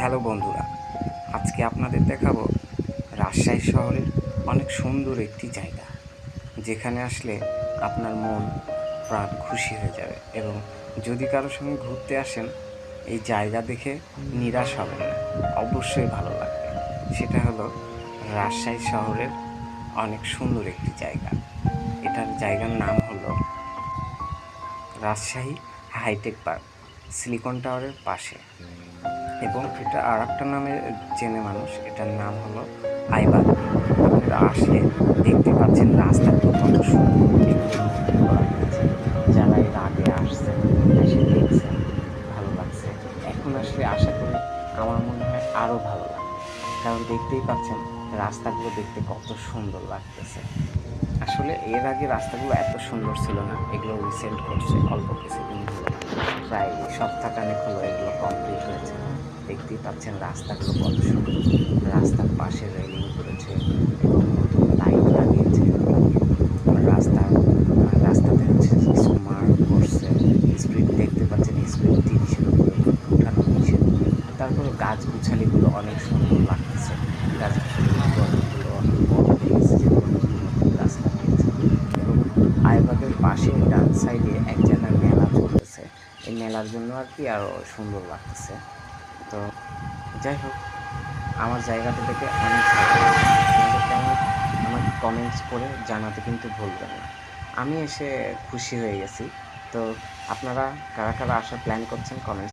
Hello বন্ধুরা, আজকে আপনাদের দেখাবো রাজশাহী শহরের অনেক সুন্দর একটি জায়গা, যেখানে আসলে আপনার মন প্রাণ খুশি হয়ে যাবে। এবং যদি কারোর সঙ্গে ঘুরতে আসেন, এই জায়গা দেখে নিরাশ হবেন না, অবশ্যই ভালো লাগবে। সেটা হলো রাজশাহী শহরের অনেক সুন্দর একটি জায়গা। এটার জায়গার নাম হলো রাজশাহী হাইটেক পার্ক, সিলিকন টাওয়ারের পাশে। এবং এটা আর একটা নামে চেনে মানুষ, এটার নাম হলো আইবাগ। আপনারা আসলে দেখতে পাচ্ছেন রাস্তাগুলো কত সুন্দর, এগুলো নতুন করা হয়েছে। যারা এর আগে আসছেন, এসে দেখছেন, ভালো লাগছে। এখন আসলে আশা করি আমার মনে হয় আরও ভালো লাগবে, কারণ দেখতেই পাচ্ছেন রাস্তাগুলো দেখতে কত সুন্দর লাগতেছে। আসলে এর আগে রাস্তাগুলো এত সুন্দর ছিল না, এগুলো রিসেন্ট করছে অল্প কিছুদিন হলো, প্রায় সপ্তাহখানেক হলো এগুলো কমপ্লিট হয়েছে। দেখতেই পাচ্ছেন রাস্তাগুলো কত সুন্দর, রাস্তার পাশে রেলিং করেছে এবং নতুন লাইট লাগিয়েছে। রাস্তাতে হচ্ছে স্মার্ট করছে, স্পিড দেখতে পাচ্ছেন, স্পিড 30-এর উপরে উঠানো নিষেধ। তারপরে গাছগুছালিগুলো অনেক সুন্দর লাগতেছে, গাছগুছালিগুলো অনেক বড় হয়ে গেছে, যেগুলো নতুন নতুন গাছ লাগিয়েছে। এবং আইবাগের পাশে ডান সাইডে এক জায়গায় মেলা চলতেছে, এই মেলার জন্য আর কি আরও সুন্দর লাগতেছে। তো যাই হোক, আমার জায়গাটা দেখে অনেক ভালো লাগছে। আপনাদের কেমন আমাকে কমেন্টস করে জানাতে কিন্তু ভুলবেন না। আমি এসে খুশি হয়ে গেছি। তো আপনারা কারা কারা আসার প্ল্যান করছেন কমেন্টস